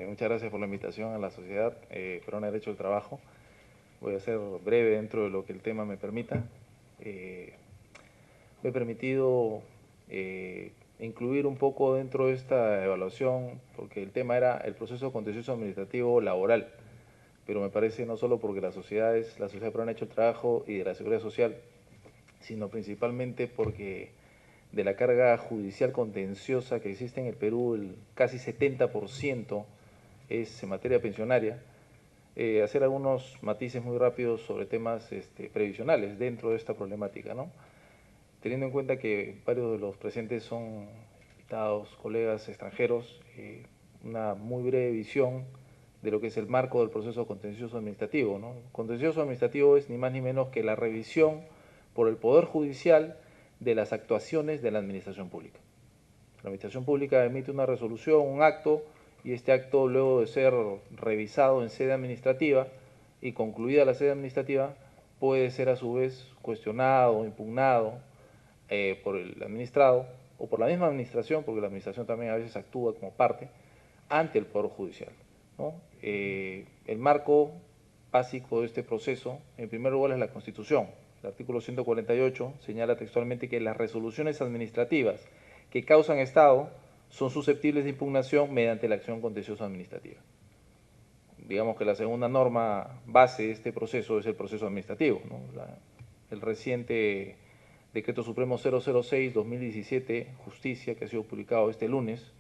Muchas gracias por la invitación a la Sociedad Peruana de Derecho del Trabajo. Voy a ser breve dentro de lo que el tema me permita. Me he permitido incluir un poco dentro de esta evaluación, porque el tema era el proceso contencioso administrativo laboral, pero me parece no solo porque la Sociedad Peruana de Derecho del Trabajo y de la Seguridad Social, sino principalmente porque de la carga judicial contenciosa que existe en el Perú, el casi 70% es en materia pensionaria. Hacer algunos matices muy rápidos sobre temas previsionales dentro de esta problemática, ¿no? Teniendo en cuenta que varios de los presentes son invitados, colegas extranjeros, una muy breve visión de lo que es el marco del proceso contencioso administrativo, ¿no? Contencioso administrativo es ni más ni menos que la revisión por el Poder Judicial de las actuaciones de la Administración Pública. La Administración Pública emite una resolución, un acto, y este acto, luego de ser revisado en sede administrativa y concluida la sede administrativa, puede ser a su vez cuestionado, impugnado por el administrado o por la misma administración, porque la administración también a veces actúa como parte, ante el Poder Judicial, ¿no? El marco básico de este proceso, en primer lugar, es la Constitución. El artículo 148 señala textualmente que las resoluciones administrativas que causan estado son susceptibles de impugnación mediante la acción contenciosa administrativa. Digamos que la segunda norma base de este proceso es el proceso administrativo, ¿no? El reciente Decreto Supremo 006-2017, Justicia, que ha sido publicado este lunes,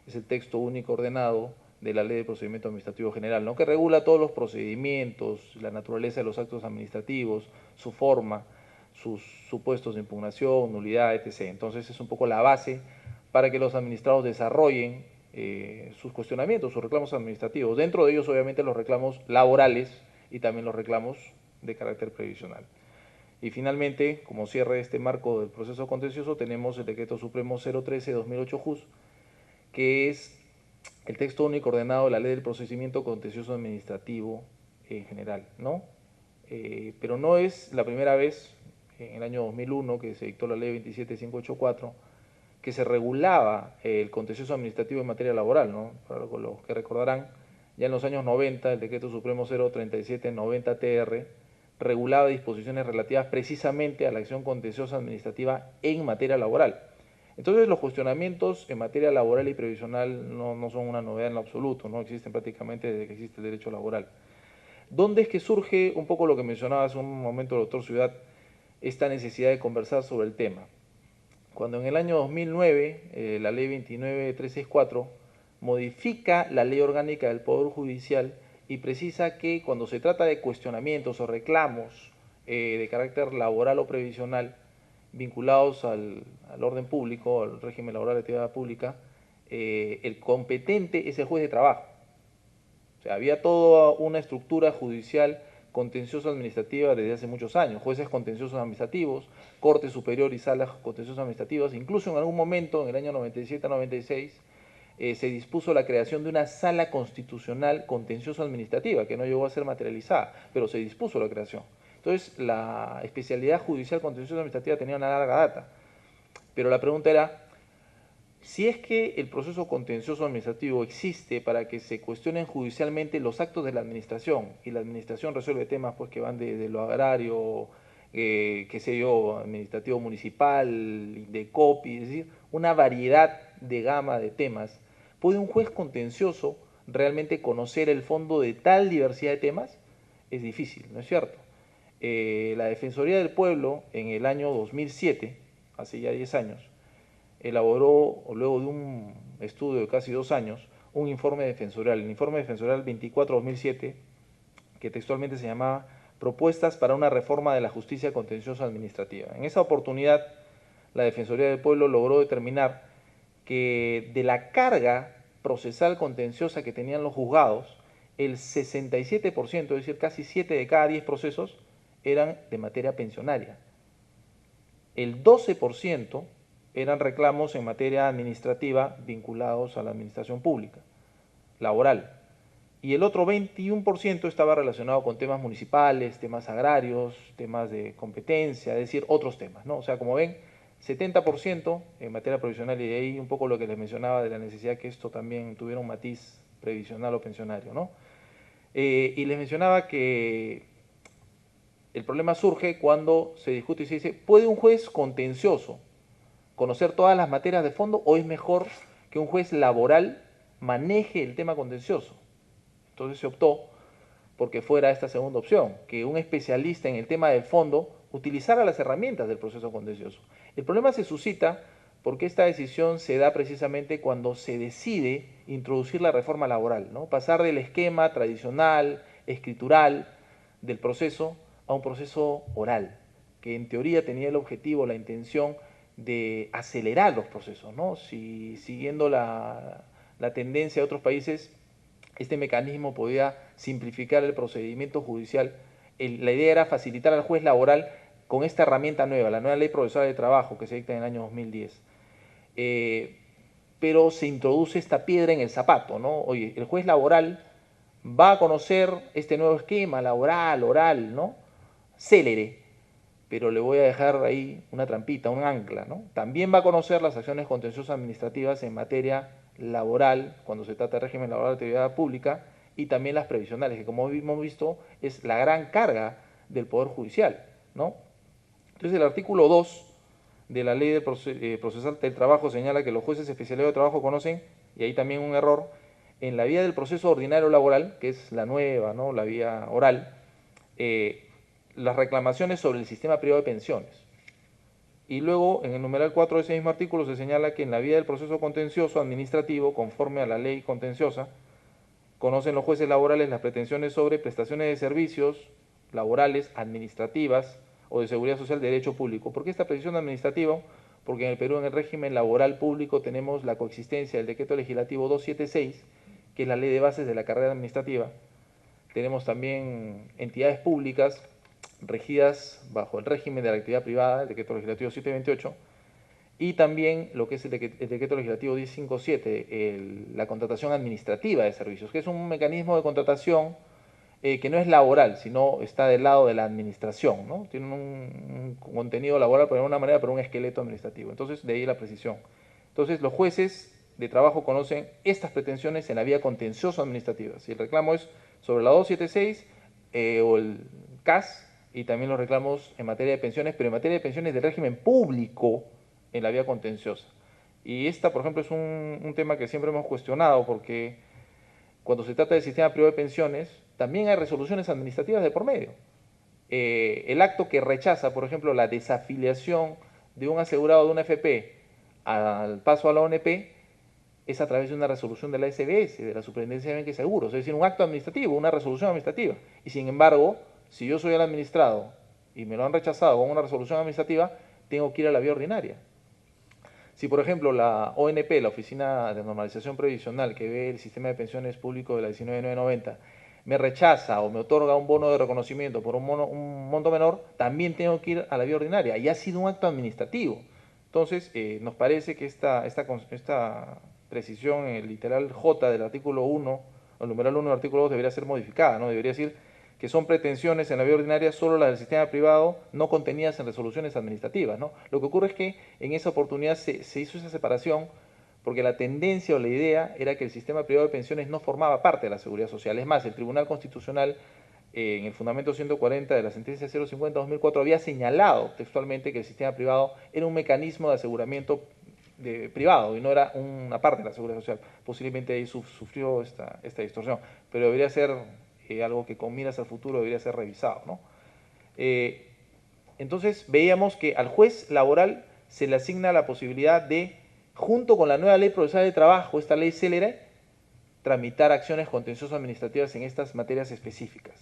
es el texto único ordenado de la Ley de Procedimiento Administrativo General, ¿no? Que regula todos los procedimientos, la naturaleza de los actos administrativos, su forma, sus supuestos de impugnación, nulidad, etc. Entonces es un poco la base para que los administrados desarrollen sus cuestionamientos, sus reclamos administrativos. Dentro de ellos, obviamente, los reclamos laborales y también los reclamos de carácter previsional. Y finalmente, como cierre de este marco del proceso contencioso, tenemos el Decreto Supremo 013-2008 JUS, que es el texto único ordenado de la Ley del Procedimiento Contencioso Administrativo en general, ¿no? Pero no es la primera vez, en el año 2001, que se dictó la Ley 27584, que se regulaba el contencioso administrativo en materia laboral, ¿no? Para los que recordarán, ya en los años 90, el Decreto Supremo 03790-TR regulaba disposiciones relativas precisamente a la acción contenciosa administrativa en materia laboral. Entonces, los cuestionamientos en materia laboral y previsional no son una novedad en lo absoluto, no existen prácticamente desde que existe el derecho laboral. ¿Dónde es que surge un poco lo que mencionaba hace un momento el doctor Ciudad, esta necesidad de conversar sobre el tema? Cuando en el año 2009, la ley 29364 modifica la ley orgánica del Poder Judicial y precisa que cuando se trata de cuestionamientos o reclamos de carácter laboral o previsional vinculados al orden público, al régimen laboral de actividad pública, el competente es el juez de trabajo. O sea, había toda una estructura judicial contencioso administrativa desde hace muchos años, jueces contenciosos administrativos, Corte Superior y salas contenciosas administrativas, incluso en algún momento, en el año 97-96, se dispuso la creación de una sala constitucional contencioso administrativa, que no llegó a ser materializada, pero se dispuso la creación. Entonces, la especialidad judicial contencioso administrativa tenía una larga data, pero la pregunta era, si es que el proceso contencioso administrativo existe para que se cuestionen judicialmente los actos de la administración, y la administración resuelve temas pues, que van de lo agrario, qué sé yo, administrativo municipal, de COPI, es decir, una variedad de gama de temas, ¿puede un juez contencioso realmente conocer el fondo de tal diversidad de temas? Es difícil, ¿no es cierto? La Defensoría del Pueblo en el año 2007, hace ya 10 años, elaboró, luego de un estudio de casi 2 años, un informe defensorial, el informe defensorial 24-2007, que textualmente se llamaba Propuestas para una reforma de la justicia contenciosa administrativa. En esa oportunidad, la Defensoría del Pueblo logró determinar que de la carga procesal contenciosa que tenían los juzgados, el 67%, es decir, casi 7 de cada 10 procesos, eran de materia pensionaria. El 12% eran reclamos en materia administrativa vinculados a la administración pública, laboral. Y el otro 21% estaba relacionado con temas municipales, temas agrarios, temas de competencia, es decir, otros temas, ¿no? O sea, como ven, 70% en materia provisional, y de ahí un poco lo que les mencionaba de la necesidad que esto también tuviera un matiz previsional o pensionario, ¿no? Y les mencionaba que el problema surge cuando se discute y se dice, ¿puede un juez contencioso conocer todas las materias de fondo o es mejor que un juez laboral maneje el tema contencioso? Entonces se optó porque fuera esta segunda opción, que un especialista en el tema del fondo utilizara las herramientas del proceso contencioso. El problema se suscita porque esta decisión se da precisamente cuando se decide introducir la reforma laboral, ¿no? Pasar del esquema tradicional, escritural del proceso a un proceso oral, que en teoría tenía el objetivo, la intención de acelerar los procesos, ¿no? Si siguiendo la tendencia de otros países, este mecanismo podía simplificar el procedimiento judicial. La idea era facilitar al juez laboral con esta herramienta nueva, la nueva Ley Procesal de Trabajo que se dicta en el año 2010. Pero se introduce esta piedra en el zapato, ¿no? Oye, el juez laboral va a conocer este nuevo esquema laboral, oral, ¿no? Célere, pero le voy a dejar ahí una trampita, un ancla, ¿no? También va a conocer las acciones contenciosas administrativas en materia laboral, cuando se trata de régimen laboral de actividad pública, y también las previsionales, que como hemos visto es la gran carga del Poder Judicial, ¿no? Entonces el artículo 2 de la Ley Procesal del Trabajo señala que los jueces especializados de trabajo conocen, y ahí también un error, en la vía del proceso ordinario laboral, que es la nueva, ¿no? La vía oral, las reclamaciones sobre el sistema privado de pensiones. Y luego, en el numeral 4 de ese mismo artículo, se señala que en la vía del proceso contencioso administrativo, conforme a la ley contenciosa, conocen los jueces laborales las pretensiones sobre prestaciones de servicios laborales, administrativas o de seguridad social de derecho público. ¿Por qué esta precisión administrativa? Porque en el Perú, en el régimen laboral público, tenemos la coexistencia del decreto legislativo 276, que es la ley de bases de la carrera administrativa. Tenemos también entidades públicas regidas bajo el régimen de la actividad privada, el decreto legislativo 728, y también lo que es el decreto legislativo 1057, la contratación administrativa de servicios, que es un mecanismo de contratación que no es laboral, sino está del lado de la administración, ¿no? Tiene un contenido laboral, por alguna manera, pero un esqueleto administrativo. Entonces, de ahí la precisión. Entonces, los jueces de trabajo conocen estas pretensiones en la vía contencioso administrativa. Si el reclamo es sobre la 276 o el CAS, y también los reclamos en materia de pensiones, pero en materia de pensiones del régimen público en la vía contenciosa. Y esta, por ejemplo, es un tema que siempre hemos cuestionado, porque cuando se trata del sistema privado de pensiones, también hay resoluciones administrativas de por medio. El acto que rechaza, por ejemplo, la desafiliación de un asegurado de una FP al paso a la ONP, es a través de una resolución de la SBS, de la Superintendencia de Bienes y Seguros, es decir, un acto administrativo, una resolución administrativa. Y sin embargo, si yo soy el administrado y me lo han rechazado con una resolución administrativa, tengo que ir a la vía ordinaria. Si, por ejemplo, la ONP, la Oficina de Normalización Previsional, que ve el sistema de pensiones público de la 19990, me rechaza o me otorga un bono de reconocimiento por un monto menor, también tengo que ir a la vía ordinaria. Y ha sido un acto administrativo. Entonces, nos parece que esta precisión en el literal J del artículo 1, o el numeral 1 del artículo 2, debería ser modificada, ¿no? Debería decir que son pretensiones en la vía ordinaria solo las del sistema privado, no contenidas en resoluciones administrativas, ¿no? Lo que ocurre es que en esa oportunidad se hizo esa separación porque la tendencia o la idea era que el sistema privado de pensiones no formaba parte de la seguridad social. Es más, el Tribunal Constitucional, en el fundamento 140 de la sentencia 050-2004, había señalado textualmente que el sistema privado era un mecanismo de aseguramiento privado y no era una parte de la seguridad social. Posiblemente ahí sufrió esta distorsión, pero debería ser algo que con miras al futuro debería ser revisado, ¿no? Entonces veíamos que al juez laboral se le asigna la posibilidad de, junto con la nueva Ley Procesal de Trabajo, esta ley célere, tramitar acciones contenciosas administrativas en estas materias específicas.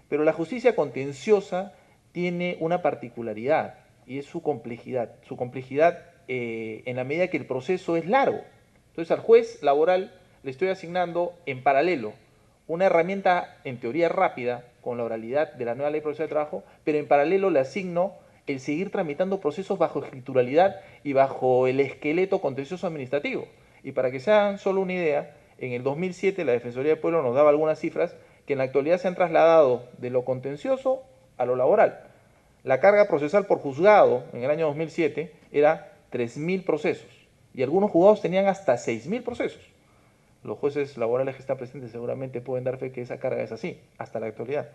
Pero la justicia contenciosa tiene una particularidad y es su complejidad. Su complejidad en la medida que el proceso es largo. Entonces al juez laboral le estoy asignando en paralelo una herramienta en teoría rápida con la oralidad de la nueva Ley Procesal de Trabajo, pero en paralelo le asigno el seguir tramitando procesos bajo escrituralidad y bajo el esqueleto contencioso administrativo. Y para que se hagan solo una idea, en el 2007 la Defensoría del Pueblo nos daba algunas cifras que en la actualidad se han trasladado de lo contencioso a lo laboral. La carga procesal por juzgado en el año 2007 era 3.000 procesos y algunos juzgados tenían hasta 6.000 procesos. Los jueces laborales que están presentes seguramente pueden dar fe que esa carga es así, hasta la actualidad.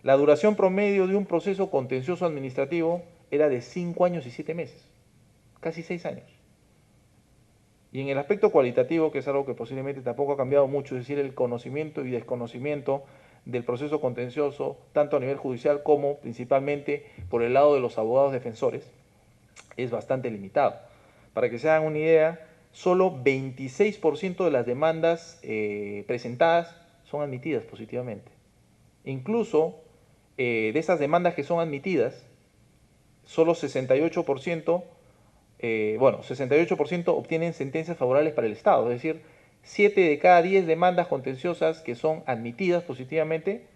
La duración promedio de un proceso contencioso administrativo era de 5 años y 7 meses, casi 6 años. Y en el aspecto cualitativo, que es algo que posiblemente tampoco ha cambiado mucho, es decir, el conocimiento y desconocimiento del proceso contencioso, tanto a nivel judicial como principalmente por el lado de los abogados defensores, es bastante limitado. Para que se hagan una idea, solo 26% de las demandas presentadas son admitidas positivamente. Incluso de esas demandas que son admitidas, solo 68%, 68% obtienen sentencias favorables para el Estado, es decir, 7 de cada 10 demandas contenciosas que son admitidas positivamente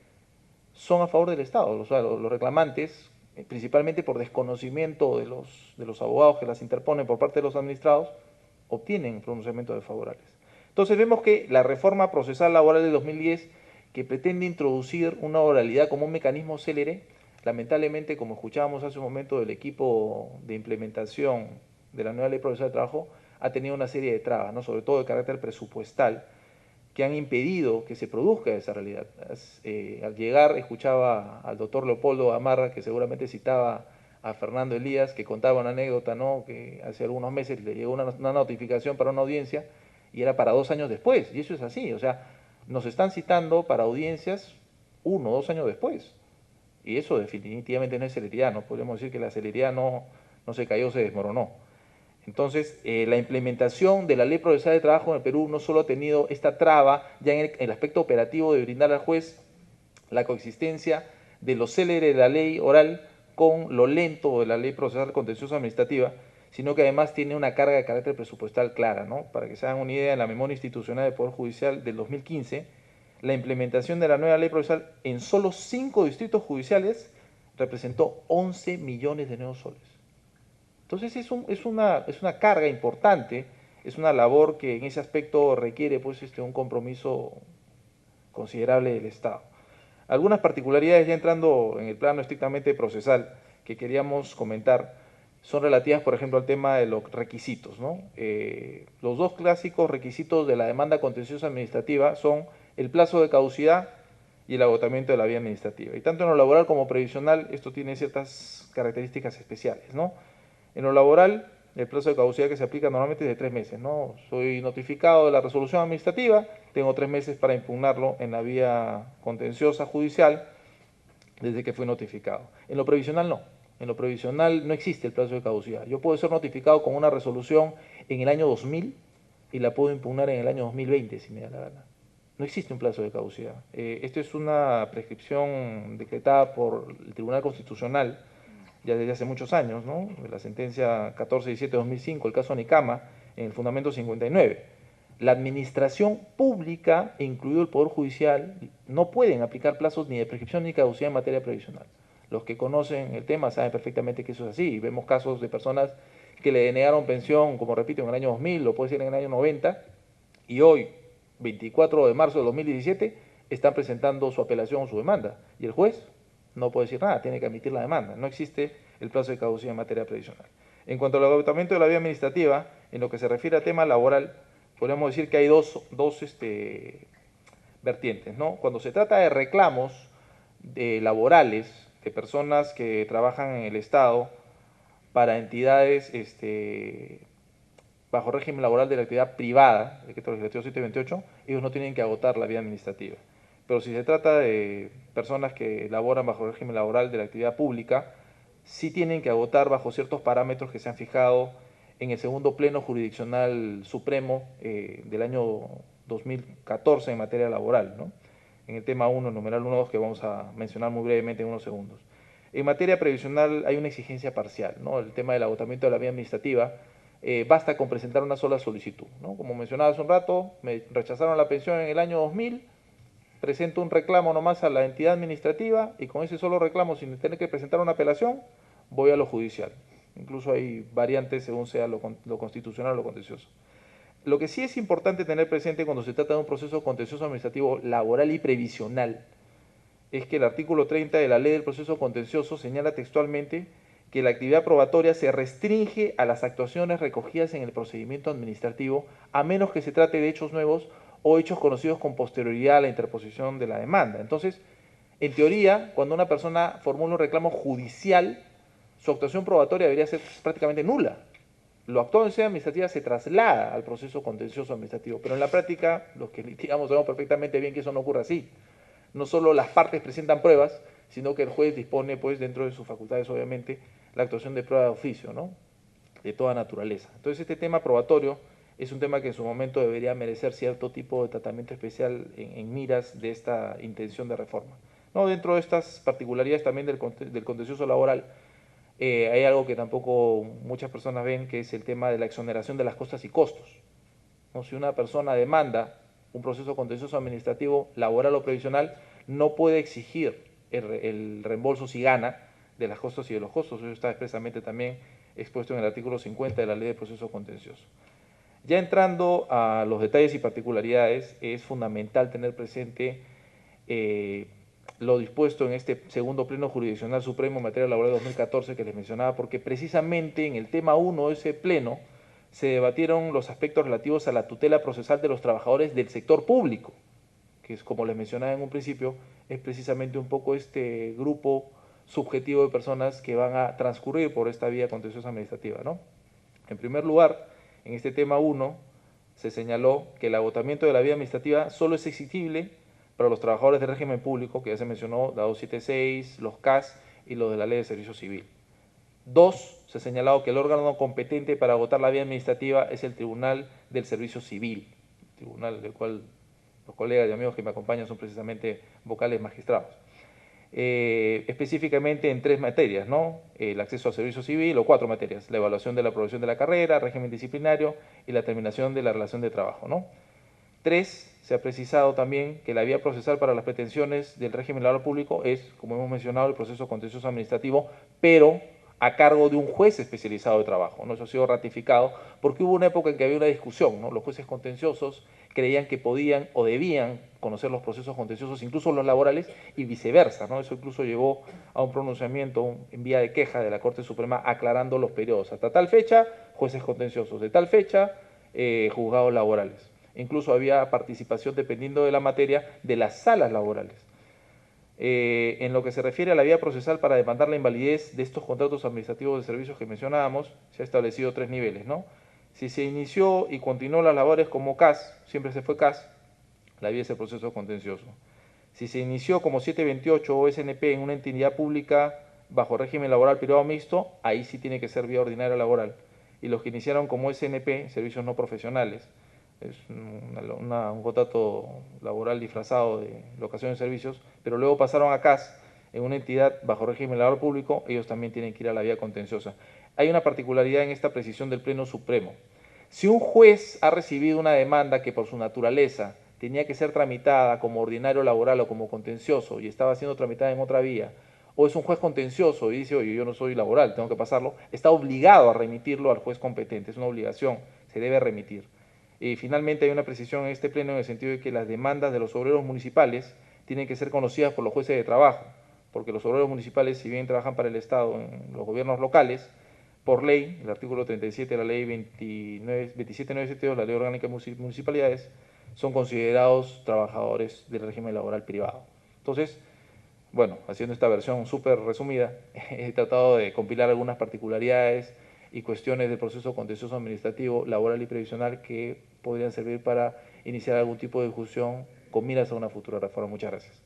son a favor del Estado. O sea, los reclamantes, principalmente por desconocimiento de los abogados que las interponen por parte de los administrados, obtienen pronunciamientos desfavorables. Entonces vemos que la reforma procesal laboral de 2010, que pretende introducir una oralidad como un mecanismo célere, lamentablemente, como escuchábamos hace un momento del equipo de implementación de la nueva ley procesal de trabajo, ha tenido una serie de trabas, ¿no? Sobre todo de carácter presupuestal, que han impedido que se produzca esa realidad. Al llegar escuchaba al doctor Leopoldo Gamarra, que seguramente citaba a Fernando Elías, que contaba una anécdota, ¿no? Que hace algunos meses le llegó una notificación para una audiencia y era para 2 años después, y eso es así, o sea, nos están citando para audiencias 1 o 2 años después, y eso definitivamente no es celeridad, no podemos decir que la celeridad no se cayó, se desmoronó. Entonces, la implementación de la Ley Procesal de Trabajo en el Perú no solo ha tenido esta traba ya en el aspecto operativo de brindar al juez la coexistencia de lo célere de la ley oral con lo lento de la Ley Procesal Contenciosa Administrativa, sino que además tiene una carga de carácter presupuestal clara, ¿no? Para que se hagan una idea, en la memoria institucional del Poder Judicial del 2015, la implementación de la nueva Ley Procesal en solo 5 distritos judiciales representó 11 millones de nuevos soles. Entonces es una carga importante, es una labor que en ese aspecto requiere pues, un compromiso considerable del Estado. Algunas particularidades ya entrando en el plano estrictamente procesal que queríamos comentar son relativas, por ejemplo, al tema de los requisitos, ¿no? Los dos clásicos requisitos de la demanda contenciosa administrativa son el plazo de caducidad y el agotamiento de la vía administrativa. Y tanto en lo laboral como previsional esto tiene ciertas características especiales, ¿no? En lo laboral, el plazo de caducidad que se aplica normalmente es de 3 meses, ¿no? Soy notificado de la resolución administrativa, tengo 3 meses para impugnarlo en la vía contenciosa judicial desde que fui notificado. En lo previsional no. En lo previsional no existe el plazo de caducidad. Yo puedo ser notificado con una resolución en el año 2000 y la puedo impugnar en el año 2020 si me da la gana. No existe un plazo de caducidad. Esto es una prescripción decretada por el Tribunal Constitucional ya desde hace muchos años, ¿no? La sentencia 1417-2005, el caso Nicama, en el fundamento 59. La administración pública, incluido el Poder Judicial, no pueden aplicar plazos ni de prescripción ni caducidad en materia previsional. Los que conocen el tema saben perfectamente que eso es así. Vemos casos de personas que le denegaron pensión, como repito, en el año 2000, o puede ser en el año 90, y hoy, 24 de marzo de 2017, están presentando su apelación o su demanda. Y el juez no puede decir nada, tiene que admitir la demanda. No existe el plazo de caducidad en materia previsional. En cuanto al agotamiento de la vía administrativa, en lo que se refiere a tema laboral, podemos decir que hay dos vertientes, ¿no? Cuando se trata de reclamos laborales de personas que trabajan en el Estado para entidades bajo régimen laboral de la actividad privada, el decreto legislativo 728, ellos no tienen que agotar la vía administrativa. Pero si se trata de personas que laboran bajo el régimen laboral de la actividad pública, sí tienen que agotar bajo ciertos parámetros que se han fijado en el segundo pleno jurisdiccional supremo del año 2014 en materia laboral, ¿no? En el tema 1, numeral 1.2, que vamos a mencionar muy brevemente en unos segundos. En materia previsional hay una exigencia parcial, ¿no? El tema del agotamiento de la vía administrativa, basta con presentar una sola solicitud, ¿no? Como mencionaba hace un rato, me rechazaron la pensión en el año 2000, presento un reclamo nomás a la entidad administrativa y con ese solo reclamo, sin tener que presentar una apelación, voy a lo judicial. Incluso hay variantes según sea lo constitucional o lo contencioso. Lo que sí es importante tener presente cuando se trata de un proceso contencioso administrativo laboral y previsional es que el artículo 30 de la Ley del Proceso Contencioso señala textualmente que la actividad probatoria se restringe a las actuaciones recogidas en el procedimiento administrativo a menos que se trate de hechos nuevos o hechos conocidos con posterioridad a la interposición de la demanda. Entonces, en teoría, cuando una persona formula un reclamo judicial, su actuación probatoria debería ser prácticamente nula. Lo actuado en sede administrativa se traslada al proceso contencioso administrativo, pero en la práctica, los que litigamos sabemos perfectamente bien que eso no ocurre así. No solo las partes presentan pruebas, sino que el juez dispone, pues, dentro de sus facultades, obviamente, la actuación de prueba de oficio, ¿no? De toda naturaleza. Entonces, este tema probatorio es un tema que en su momento debería merecer cierto tipo de tratamiento especial en miras de esta intención de reforma. No, dentro de estas particularidades también del contencioso laboral, hay algo que tampoco muchas personas ven, que es el tema de la exoneración de las costas y costos, ¿no? Si una persona demanda un proceso contencioso administrativo, laboral o previsional, no puede exigir el reembolso si gana de las costas y de los costos. Eso está expresamente también expuesto en el artículo 50 de la Ley de Proceso Contencioso. Ya entrando a los detalles y particularidades, es fundamental tener presente lo dispuesto en este segundo Pleno Jurisdiccional Supremo en materia laboral de 2014 que les mencionaba, porque precisamente en el tema 1 de ese Pleno se debatieron los aspectos relativos a la tutela procesal de los trabajadores del sector público, que es, como les mencionaba en un principio, es precisamente un poco este grupo subjetivo de personas que van a transcurrir por esta vía contenciosa administrativa, ¿no? En primer lugar, en este tema 1, se señaló que el agotamiento de la vía administrativa solo es exigible para los trabajadores del régimen público, que ya se mencionó, la 276, los CAS y los de la Ley de Servicio Civil. 2, se ha señalado que el órgano competente para agotar la vía administrativa es el Tribunal del Servicio Civil, tribunal del cual los colegas y amigos que me acompañan son precisamente vocales magistrados. Específicamente en 3 materias, ¿no? El acceso al servicio civil, o 4 materias: la evaluación de la aprobación de la carrera, régimen disciplinario y la terminación de la relación de trabajo, ¿no? 3, se ha precisado también que la vía procesal para las pretensiones del régimen laboral público es, como hemos mencionado, el proceso contencioso administrativo, pero a cargo de un juez especializado de trabajo, ¿no? Eso ha sido ratificado porque hubo una época en que había una discusión, ¿no? Los jueces contenciosos creían que podían o debían conocer los procesos contenciosos, incluso los laborales, y viceversa, ¿no? Eso incluso llevó a un pronunciamiento en vía de queja de la Corte Suprema aclarando los periodos. Hasta tal fecha, jueces contenciosos; de tal fecha, juzgados laborales. Incluso había participación, dependiendo de la materia, de las salas laborales. En lo que se refiere a la vía procesal para demandar la invalidez de estos contratos administrativos de servicios que mencionábamos, se ha establecido 3 niveles, ¿no? Si se inició y continuó las labores como CAS, siempre se fue CAS, la vía es el proceso contencioso. Si se inició como 728 o SNP en una entidad pública bajo régimen laboral privado mixto, ahí sí tiene que ser vía ordinaria laboral. Y los que iniciaron como SNP, servicios no profesionales, es un contrato laboral disfrazado de locación de servicios, pero luego pasaron a CAS en una entidad bajo régimen laboral público, ellos también tienen que ir a la vía contenciosa. Hay una particularidad en esta precisión del Pleno Supremo. Si un juez ha recibido una demanda que por su naturaleza tenía que ser tramitada como ordinario laboral o como contencioso y estaba siendo tramitada en otra vía, o es un juez contencioso y dice: oye, yo no soy laboral, tengo que pasarlo, está obligado a remitirlo al juez competente, es una obligación, se debe remitir. Y finalmente hay una precisión en este Pleno en el sentido de que las demandas de los obreros municipales tienen que ser conocidas por los jueces de trabajo, porque los obreros municipales, si bien trabajan para el Estado en los gobiernos locales, por ley, el artículo 37 de la ley 27972, la ley orgánica de municipalidades, son considerados trabajadores del régimen laboral privado. Entonces, bueno, haciendo esta versión súper resumida, he tratado de compilar algunas particularidades y cuestiones del proceso contencioso administrativo, laboral y previsional que podrían servir para iniciar algún tipo de discusión con miras a una futura reforma. Muchas gracias.